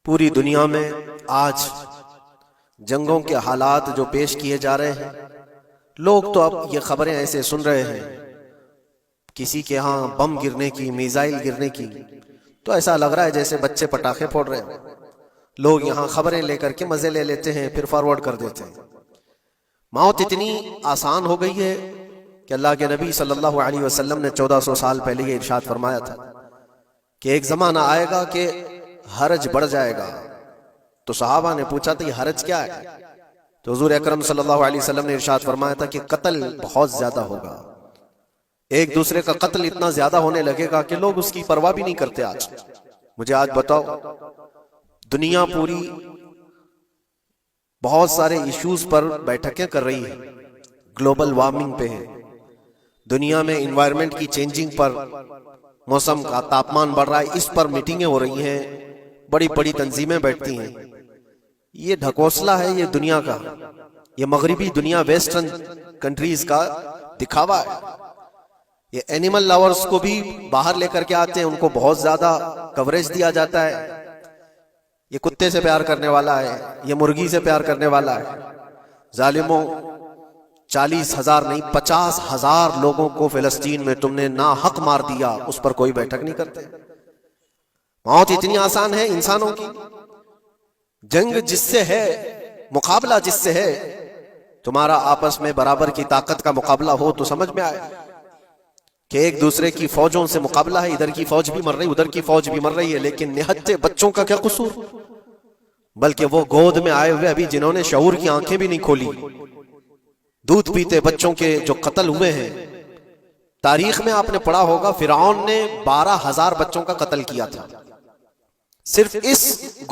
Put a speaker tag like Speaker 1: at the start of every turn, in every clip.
Speaker 1: پوری دنیا میں آج جنگوں کے حالات جو پیش کیے جا رہے ہیں، لوگ تو اب یہ خبریں ایسے سن رہے ہیں، کسی کے ہاں بم گرنے کی، میزائل گرنے کی، تو ایسا لگ رہا ہے جیسے بچے پٹاخے پھوڑ رہے ہیں۔ لوگ یہاں خبریں لے کر کے مزے لے لیتے ہیں، پھر فارورڈ کر دیتے ہیں۔ موت اتنی آسان ہو گئی ہے کہ اللہ کے نبی صلی اللہ علیہ وسلم نے 1400 سال پہلے یہ ارشاد فرمایا تھا کہ ایک زمانہ آئے گا کہ حرج بڑھ جائے گا۔ تو صحابہ نے پوچھا تھا یہ حرج کیا ہے؟ تو حضور اکرم صلی اللہ علیہ وسلم نے ارشاد فرمایا تھا کہ قتل بہت زیادہ ہوگا، ایک دوسرے کا قتل اتنا زیادہ ہونے لگے گا کہ لوگ اس کی پرواہ بھی نہیں کرتے۔ آج مجھے آج بتاؤ، دنیا پوری بہت سارے ایشوز پر بیٹھکیں کر رہی ہے، گلوبل وارمنگ پہ ہے، دنیا میں انوائرمنٹ کی چینجنگ پر، موسم کا تاپمان بڑھ رہا ہے، اس پر میٹنگیں ہو رہی ہیں، بڑی بڑی تنظیمیں بیٹھتی ہیں۔ یہ ڈھکوسلا ہے یہ دنیا کا، یہ مغربی دنیا، ویسٹرن کنٹریز کا دکھاوا ہے۔ یہ اینیمل لاورز کو بھی باہر لے کر کے آتے ہیں، ان کو بہت زیادہ کوریج دیا جاتا ہے، یہ کتے سے پیار کرنے والا ہے، یہ مرغی سے پیار کرنے والا ہے۔ ظالموں، 40,000 نہیں 50,000 لوگوں کو فلسطین میں تم نے ناحق مار دیا، اس پر کوئی بیٹھک نہیں کرتے۔ موت اتنی آسان ہے انسانوں کی، جنگ جس سے ہے، مقابلہ جس سے ہے، تمہارا آپس میں برابر کی طاقت کا مقابلہ ہو تو سمجھ میں آئے کہ ایک دوسرے کی فوجوں سے مقابلہ ہے، ادھر کی فوج بھی مر رہی، ادھر کی فوج بھی مر رہی ہے، لیکن نہتے بچوں کا کیا قصور؟ بلکہ وہ گود میں آئے ہوئے ابھی جنہوں نے شعور کی آنکھیں بھی نہیں کھولی، دودھ پیتے بچوں کے جو قتل ہوئے ہیں۔ تاریخ میں آپ نے پڑھا ہوگا فرعون نے 12,000 بچوں کا قتل کیا تھا، صرف اس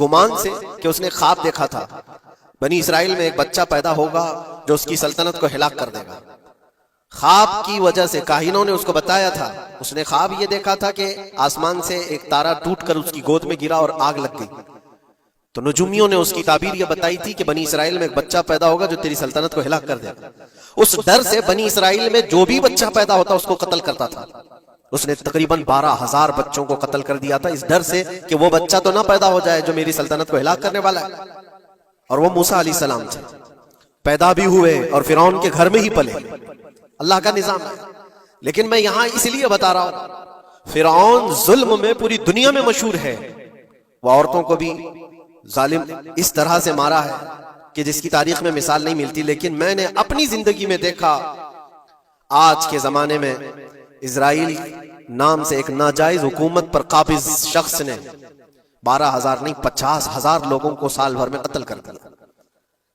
Speaker 1: گمان سے کہ اس نے خواب دیکھا تھا بنی اسرائیل میں ایک بچہ پیدا ہوگا جو اس کی سلطنت کو ہلاک کر دے گا۔ خواب کی وجہ سے کاہنوں نے اس کو بتایا تھا، اس نے خواب یہ دیکھا تھا کہ آسمان سے ایک تارا ٹوٹ کر اس کی گود میں گرا اور آگ لگ گئی۔ تو نجومیوں نے اس کی تعبیر یہ بتائی تھی کہ بنی اسرائیل میں ایک بچہ پیدا ہوگا جو تیری سلطنت کو ہلاک کر دے گا۔ اس ڈر سے بنی اسرائیل میں جو بھی بچہ پیدا ہوتا اس کو قتل کرتا تھا۔ اس نے تقریباً 12,000 بچوں کو قتل کر دیا تھا، اس ڈر سے کہ وہ بچہ تو نہ پیدا ہو جائے جو میری سلطنت کو ہلاک کرنے والا ہے۔ اور وہ موسیٰ علیہ السلام تھے، پیدا بھی ہوئے اور فرعون کے گھر میں ہی پلے، اللہ کا نظام ہے۔ لیکن میں یہاں اس لیے بتا رہا ہوں، فرعون ظلم میں پوری دنیا میں مشہور ہے، وہ عورتوں کو بھی ظالم اس طرح سے مارا ہے کہ جس کی تاریخ میں مثال نہیں ملتی۔ لیکن میں نے اپنی زندگی میں دیکھا، آج کے زمانے میں اسرائیل نام سے ایک ناجائز حکومت پر قابض شخص نے 12,000 نہیں 50,000 لوگوں کو سال بھر میں قتل کر دیا۔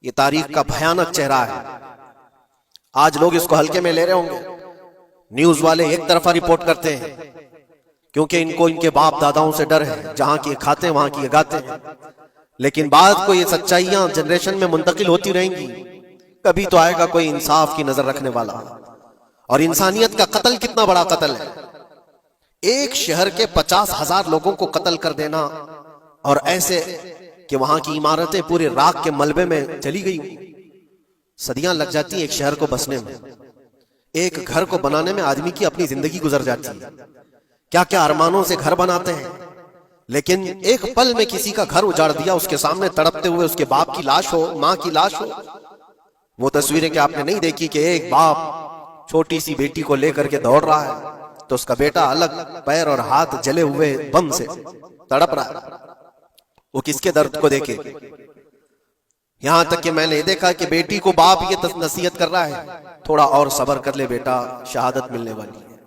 Speaker 1: یہ تاریخ کا بھیانک چہرہ ہے۔ آج لوگ اس کو ہلکے میں لے رہے ہوں گے، نیوز والے ایک طرفہ رپورٹ کرتے ہیں کیونکہ ان کو ان کے باپ داداؤں سے ڈر ہے، جہاں کی کھاتے ہیں وہاں کی گاتے ہیں۔ لیکن بعد کو یہ سچائیاں جنریشن میں منتقل ہوتی رہیں گی، کبھی تو آئے گا کوئی انصاف کی نظر رکھنے والا۔ اور انسانیت کا قتل کتنا بڑا قتل ہے، ایک شہر کے 50,000 لوگوں کو قتل کر دینا، اور ایسے کہ وہاں کی عمارتیں پورے راکھ کے ملبے میں چلی گئی، صدیاں لگ جاتی ہیں ایک شہر کو بسنے میں، ایک گھر کو بنانے میں آدمی کی اپنی زندگی گزر جاتی ہے، کیا کیا ارمانوں سے گھر بناتے ہیں، لیکن ایک پل میں کسی کا گھر اجاڑ دیا، اس کے سامنے تڑپتے ہوئے اس کے باپ کی لاش ہو، ماں کی لاش ہو۔ وہ تصویریں کہ آپ نے نہیں دیکھی کہ ایک باپ چھوٹی سی بیٹی کو لے کر کے دوڑ رہا ہے تو اس کا بیٹا الگ پیر اور ہاتھ جلے ہوئے بم سے تڑپ رہا ہے، وہ کس کے درد کو دیکھے۔ یہاں تک کہ میں نے دیکھا کہ بیٹی کو باپ یہ نصیحت کر رہا ہے، تھوڑا اور صبر کر لے بیٹا، شہادت ملنے والی ہے۔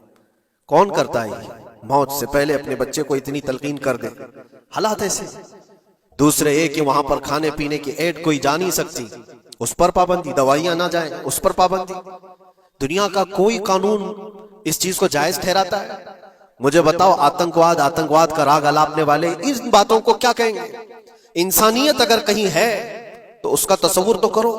Speaker 1: کون کرتا ہے یہ؟ موت سے پہلے اپنے بچے کو اتنی تلقین کر دے، حالات ایسے۔ دوسرے ایک کہ وہاں پر کھانے پینے کی ایڈ کوئی جا نہیں سکتی، اس پر پابندی، دوائیاں نہ جائیں اس پر پابندی۔ دنیا کا کوئی قانون اس چیز کو جائز ٹھہراتا ہے؟ مجھے بتاؤ، آتنکواد کا راگ الاپنے والے ان باتوں کو کیا کہیں گے؟ انسانیت اگر کہیں ہے تو اس کا تصور تو کرو۔